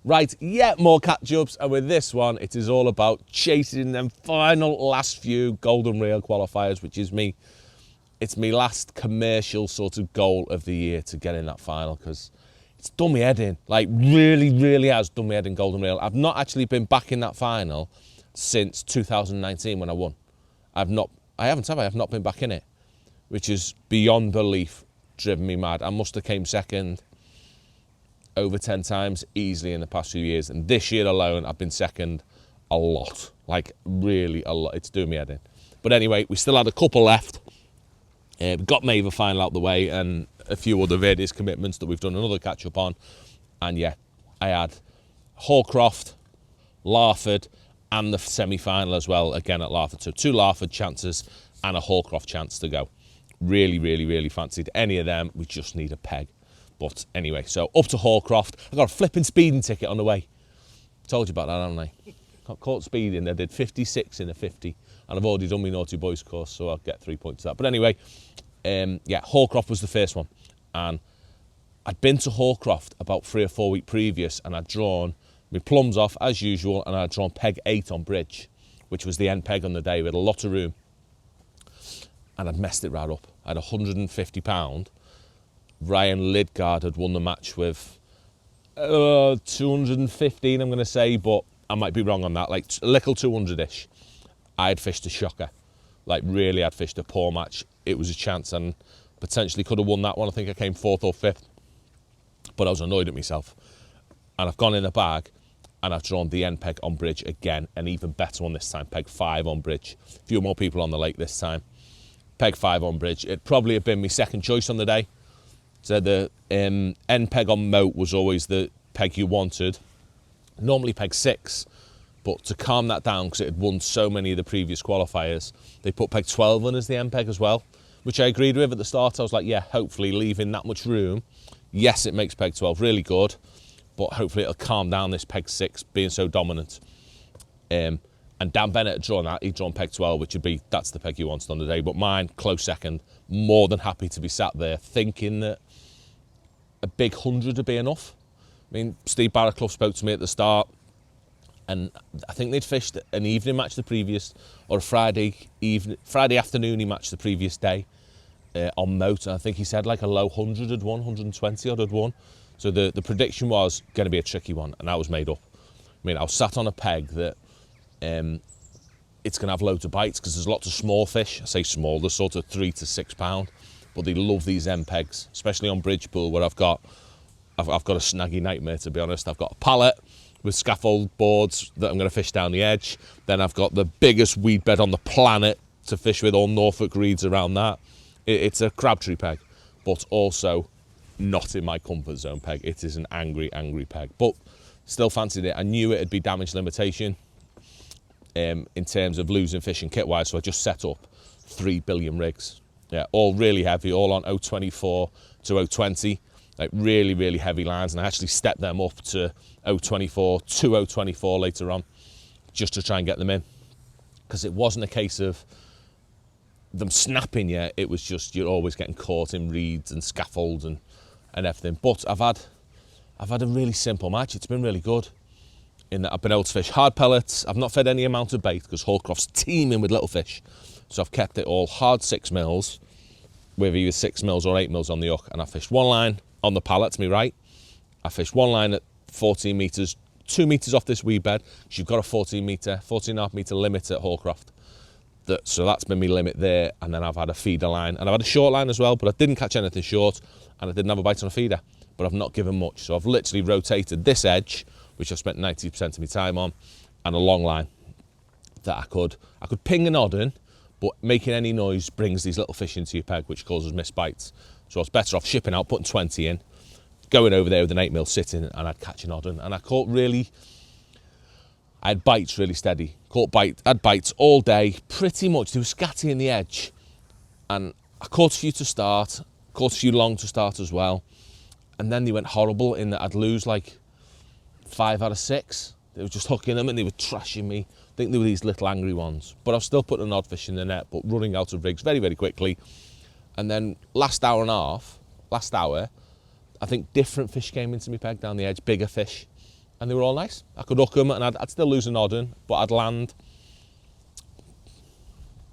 Right, yet more catch-ups, and with this one, it is all about chasing them final last few golden reel qualifiers, which is me. It's my last commercial sort of goal of the year to get in that final, because it's done me head in. Like, really has done me head in golden reel. I've not actually been back in that final since 2019 when I won. I've not been back in it, which is beyond belief driven me mad. I must have came second over 10 times easily in the past few years, and this year alone I've been second a lot, like really a lot. It's doing me head in. But anyway, we still had a couple left. We got Maver final out the way and a few other various commitments that we've done another catch up on. And yeah, I had Hul Croft, Larford, and the semi-final as well, again at Larford. So 2 Larford chances and a Hul Croft chance to go. Really fancied any of them. We just need a peg. But anyway, so up to Hallcroft. I got a flipping speeding ticket on the way. Told you about that, haven't I? Got caught speeding. I did 56 in a 50. And I've already done my naughty boys course, so I'll get 3 points for that. But anyway, yeah, Hallcroft was the first one. And I'd been to Hallcroft about 3 or 4 weeks previous, and I'd drawn my plums off as usual, and I'd drawn peg 8 on bridge, which was the end peg on the day. We had a lot of room. And I'd messed it right up. I had £150. Ryan Lidgard had won the match with 215, I'm going to say, but I might be wrong on that, like a little 200-ish. I had fished a shocker. Like, really, I'd fished a poor match. It was a chance and potentially could have won that one. I think I came 4th or 5th, but I was annoyed at myself. And I've gone in the bag and I've drawn the end peg on bridge again, an even better one this time, peg 5 on bridge. A few more people on the lake this time. Peg 5 on bridge. It'd probably have been my second choice on the day. So the end peg on moat was always the peg you wanted. Normally peg 6, but to calm that down, because it had won so many of the previous qualifiers, they put peg 12 on as the end peg as well, which I agreed with at the start. I was like, yeah, hopefully leaving that much room. Yes, it makes peg 12 really good, but hopefully it'll calm down this peg 6 being so dominant. And Dan Bennett had drawn that. He'd drawn peg 12, which would be, that's the peg you wanted on the day. But mine, close second, more than happy to be sat there thinking that a big 100 would be enough. I mean, Steve Barraclough spoke to me at the start, and I think they'd fished an evening match the previous, or a Friday afternoon match the previous day on moat. And I think he said like a low 100 had won, 120 odd had won. So the prediction was going to be a tricky one, and that was made up. I mean, I was sat on a peg that it's going to have loads of bites, because there's lots of small fish. I say small, they're sort of 3 to 6 pound, but they love these end pegs, especially on bridge pool, where I've got a snaggy nightmare, to be honest. I've got a pallet with scaffold boards that I'm going to fish down the edge. Then I've got the biggest weed bed on the planet to fish with, all Norfolk reeds around that. It's a crabtree peg, but also not in my comfort zone peg. It is an angry peg, but still fancied it. I knew it'd be damage limitation in terms of losing fish and kit wise, so I just set up 3 billion rigs. Yeah, all really heavy, all on 024 to 020, like really heavy lines, and I actually stepped them up to 024 to 024 later on, just to try and get them in, because it wasn't a case of them snapping yet. It was just, you're always getting caught in reeds and scaffolds and everything. But I've had a really simple match. It's been really good in that I've been able to fish hard pellets. I've not fed any amount of bait, because Hallcroft's teeming with little fish, so I've kept it all hard 6 mils with either 6 mils or 8 mils on the hook, and I fished one line on the pallet to me right. I fished one line at 14 metres, 2 metres off this weed bed, because you've got a 14.5 metre limit at Hallcroft. So that's been my limit there, and then I've had a feeder line, and I've had a short line as well, but I didn't catch anything short, and I didn't have a bite on a feeder, but I've not given much. So I've literally rotated this edge, which I've spent 90% of my time on, and a long line that I could ping an odd in, but making any noise brings these little fish into your peg, which causes missed bites. So I was better off shipping out, putting 20 in, going over there with an 8 mil sitting, and I'd catch an odd in. And I caught I had bites really steady. Had bites all day, pretty much. They were scatty in the edge, and I caught a few to start, caught a few long to start as well, and then they went horrible in that I'd lose like 5 out of 6. They were just hooking them and they were trashing me. I think they were these little angry ones, but I've still put an odd fish in the net, but running out of rigs very quickly. And then last hour, I think different fish came into me peg down the edge, bigger fish. and they were all nice. I could hook them and I'd still lose an odd one, but I'd land,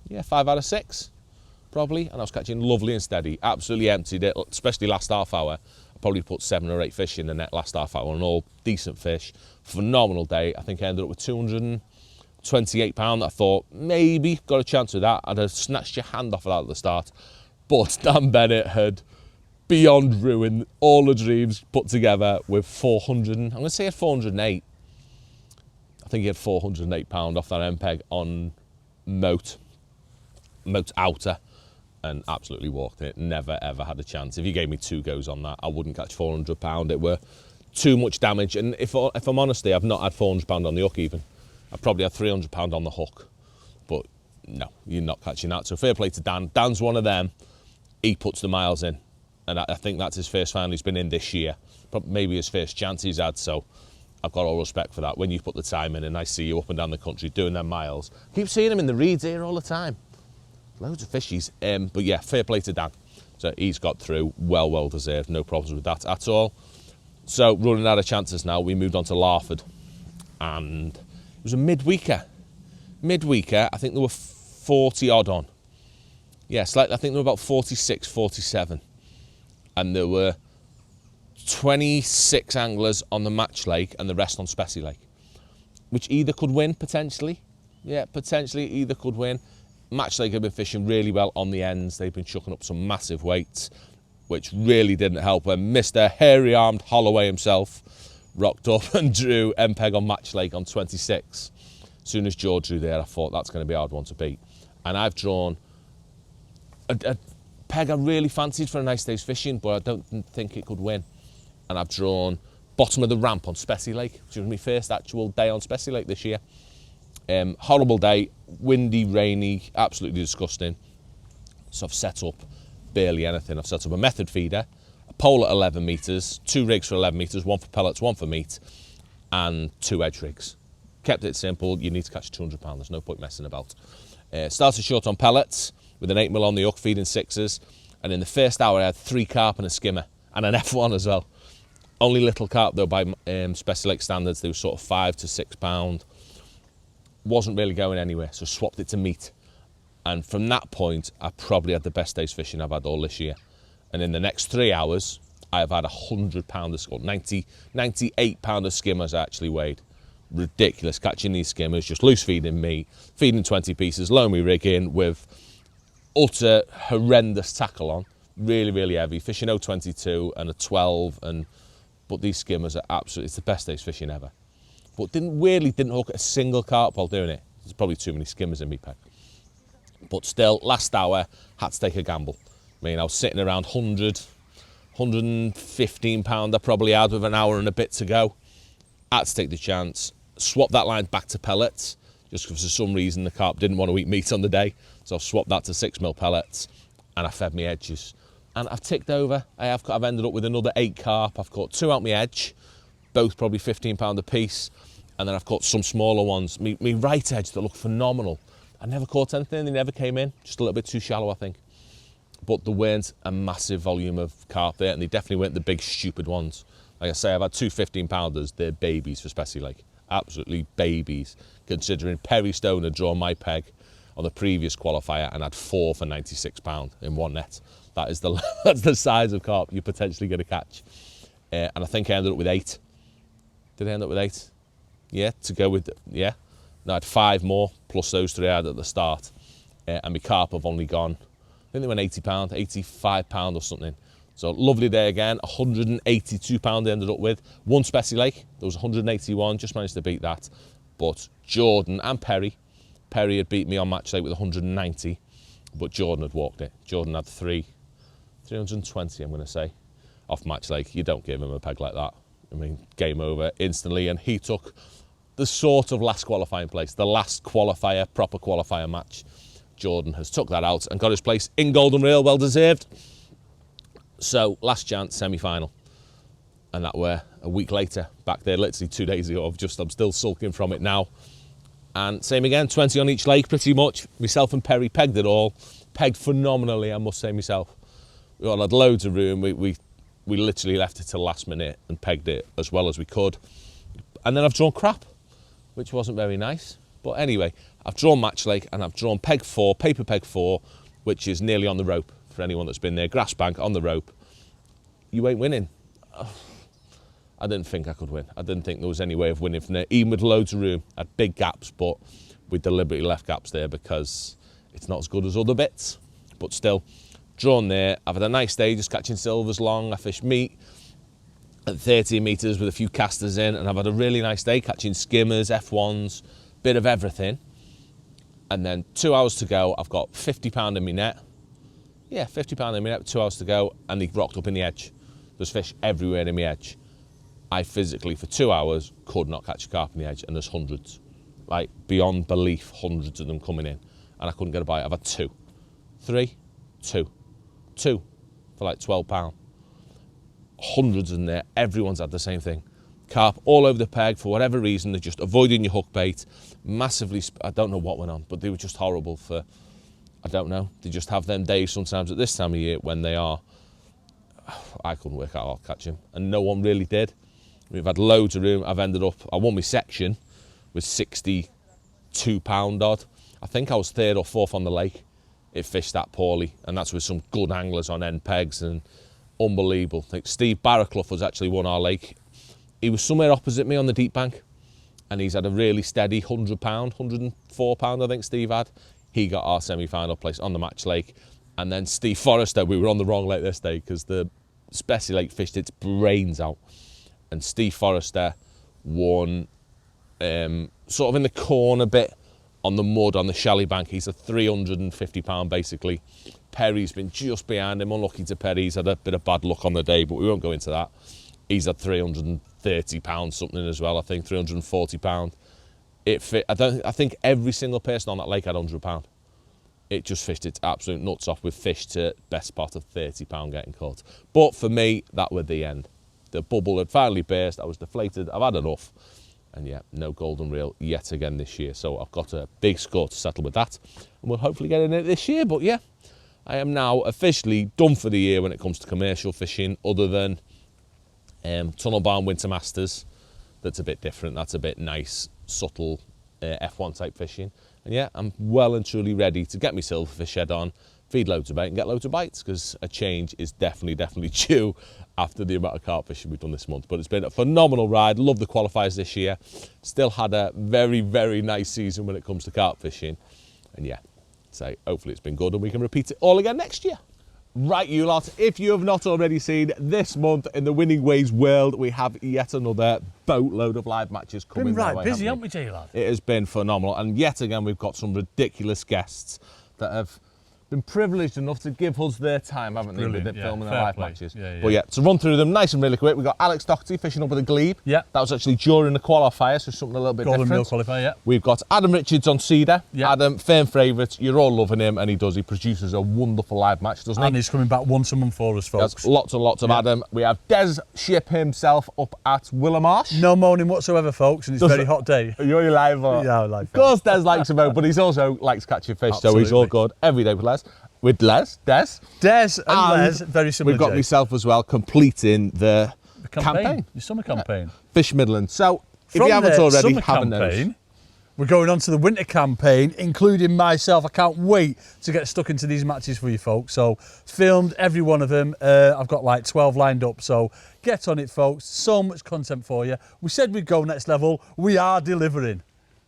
yeah, 5 out of 6, probably, and I was catching lovely and steady. Absolutely emptied it, especially last half hour. I probably put 7 or 8 fish in the net last half hour, and all decent fish. Phenomenal day. I think I ended up with £228. I thought maybe got a chance with that. I'd have snatched your hand off of that at the start, but Dan Bennett had beyond ruined all the dreams put together with 400. I'm going to say he had 408. I think he had £408 off that MPEG on moat outer, and absolutely walked it. Never ever had a chance. If you gave me 2 goes on that, I wouldn't catch £400. It were too much damage, and if I'm honest, I've not had £400 on the hook even. I've probably had £300 on the hook, but no, you're not catching that. So fair play to Dan. Dan's one of them. He puts the miles in, and I think that's his first final he's been in this year. Probably maybe his first chance he's had, so I've got all respect for that. When you put the time in, and I see you up and down the country doing them miles. Keep seeing him in the reeds here all the time. Loads of fishies. But yeah, fair play to Dan. So he's got through, well deserved. No problems with that at all. So running out of chances now, we moved on to Larford, and it was a midweeker. I think there were 40 odd on. Yeah, slightly. I think there were about 46, 47. And there were 26 anglers on the Match Lake and the rest on Spessy Lake, which either could win, potentially. Yeah, potentially either could win. Match Lake have been fishing really well on the ends. They've been chucking up some massive weights, which really didn't help when Mr. Hairy-armed Holloway himself rocked up and drew MPEG on Match Lake on 26. As soon as George drew there, I thought that's going to be a hard one to beat. And I've drawn a peg I really fancied for a nice day's fishing, but I don't think it could win. And I've drawn bottom of the ramp on Spessy Lake, which was my first actual day on Spessy Lake this year. Horrible day, windy, rainy, absolutely disgusting. So I've set up barely anything. I've set up a method feeder, a pole at 11 metres, 2 rigs for 11 metres, 1 for pellets, 1 for meat, and 2 edge rigs. Kept it simple. You need to catch £200. There's no point messing about. Started short on pellets with an 8mm on the hook, feeding 6s. And in the first hour, I had 3 carp and a skimmer, and an F1 as well. Only little carp, though, by Spessy Lake standards. They were sort of £5 to £6. Wasn't really going anywhere, so swapped it to meat. And from that point, I probably had the best day's fishing I've had all this year. And in the next 3 hours, I have had £100 of score, 98 pound of skimmers I actually weighed. Ridiculous, catching these skimmers, just loose feeding me, feeding 20 pieces, low me rig in with utter horrendous tackle on, really heavy, fishing 0.22 and a 12, but these skimmers are absolutely, it's the best day's fishing ever. But didn't hook a single carp while doing it. There's probably too many skimmers in me peg. But still, last hour, had to take a gamble. I mean, I was sitting around 115 pound I probably had with an hour and a bit to go. Had to take the chance, swap that line back to pellets, just because for some reason the carp didn't want to eat meat on the day. So I've swapped that to 6mm pellets, and I fed me edges. And I've ticked over. I've ended up with another 8 carp. I've caught 2 out my edge, both probably £15 a piece. And then I've caught some smaller ones. Me right edge that look phenomenal. I never caught anything, they never came in. Just a little bit too shallow, I think. But there weren't a massive volume of carp there, and they definitely weren't the big, stupid ones. Like I say, I've had 2 15-pounders. They're babies for Spessy Lake. Absolutely babies. Considering Perry Stone had drawn my peg on the previous qualifier and had 4 for £96 in one net. That is that's the size of carp you're potentially going to catch. And I think I ended up with 8. Did I end up with 8? Yeah, to go with, yeah. No, I had 5 more, plus those 3 I had at the start. And my carp have only gone, I think they went £80, £85 or something. So lovely day again, £182 I ended up with. 1 Spessy Lake, there was 181, just managed to beat that. But Jordan and Perry had beat me on Match Lake with 190, but Jordan had walked it. Jordan had 320, I'm going to say, off Match Lake. You don't give him a peg like that. I mean, game over instantly, and he took the sort of last qualifying place, the last qualifier, proper qualifier match. Jordan has took that out and got his place in Golden Rail, well deserved. So last chance, semi-final, and that were a week later, back there literally 2 days ago. I'm still sulking from it now. And same again, 20 on each lake pretty much. Myself and Perry pegged it all, pegged phenomenally, I must say myself. We all had loads of room. We literally left it till last minute and pegged it as well as we could. And then I've drawn crap, which wasn't very nice. But anyway, I've drawn match lake and I've drawn peg 4, paper peg 4, which is nearly on the rope for anyone that's been there. Grass bank on the rope. You ain't winning. I didn't think I could win. I didn't think there was any way of winning from there. Even with loads of room, I had big gaps, but we deliberately left gaps there because it's not as good as other bits. But still, drawn there. I've had a nice day just catching silvers long. I fished meat at 30 metres with a few casters in, and I've had a really nice day catching skimmers, F1s, bit of everything. And then 2 hours to go, I've got £50 in my net. Yeah, £50 in my net, 2 hours to go, and they rocked up in the edge. There's fish everywhere in my edge. I physically, for 2 hours, could not catch a carp in the edge, and there's hundreds. Like, beyond belief, hundreds of them coming in, and I couldn't get a bite. I've had two for like £12. Hundreds in there, everyone's had the same thing. Carp all over the peg, for whatever reason, they're just avoiding your hook bait, massively, I don't know what went on, but they were just horrible for, I don't know, they just have them days sometimes at this time of year when they are, I couldn't work out how to catch them, and no one really did. We've had loads of room. I've ended up, I won my section with £62 odd. I think I was 3rd or 4th on the lake. It fished that poorly, and that's with some good anglers on end pegs and unbelievable. I think Steve Barraclough has actually won our lake. He was somewhere opposite me on the deep bank, and he's had a really steady £100, £104 I think Steve had. He got our semi-final place on the match lake. And then Steve Forrester, we were on the wrong lake this day because the Spessy Lake fished its brains out. And Steve Forrester won sort of in the corner bit on the mud on the Shally bank. He's a £350 basically. Perry's been just behind him, unlucky to Perry. He's had a bit of bad luck on the day, but we won't go into that. He's had £330 something as well, I think, £340. It fit. I think every single person on that lake had £100. It just fished its absolute nuts off with fish to best part of £30 getting caught. But for me, that was the end. The bubble had finally burst. I was deflated. I've had enough. And yeah, no golden reel yet again this year. So I've got a big score to settle with that. And we'll hopefully get in it this year. But yeah, I am now officially done for the year when it comes to commercial fishing, other than Tunnel Barn Winter Masters. That's a bit different. That's a bit nice, subtle F1 type fishing. And yeah, I'm well and truly ready to get my silverfish head on, feed loads of bait and get loads of bites, because a change is definitely due after the amount of carp fishing we've done this month. But it's been a phenomenal ride. Love the qualifiers this year. Still had a very nice season when it comes to carp fishing. And yeah, so hopefully it's been good and we can repeat it all again next year. Right, you lot, if you have not already seen, this month in the Winning Ways world, we have yet another boatload of live matches coming. Been right way, busy, haven't we, J-Lad? It has been phenomenal, and yet again we've got some ridiculous guests that have been privileged enough to give us their time, haven't they, with filming their live matches. But yeah, to run through them nice and really quick, we've got Alex Doherty fishing up with a glebe. Yeah. That was actually during the qualifier, so something a little bit Golden different. Mill qualifier, yeah. We've got Adam Richards on Cedar. Yeah. Adam, firm favourite. You're all loving him, and he produces a wonderful live match, doesn't he? And he's coming back once a month for us, folks. There's lots and lots of Adam. We have Des Ship himself up at Willamarsh. No moaning whatsoever, folks, and it's a very hot day. You're live. Yeah, live. Of course, Des likes a boat, but he's also likes catching fish, so he's all good every day with Les. With Les, Des and Les, very similar. We've got myself as well, completing the campaign. The summer campaign. Fish Midland. So, if you haven't already, have a nose. We're going on to the winter campaign, including myself. I can't wait to get stuck into these matches for you folks. So, filmed every one of them. I've got like 12 lined up. So, get on it, folks. So much content for you. We said we'd go next level. We are delivering.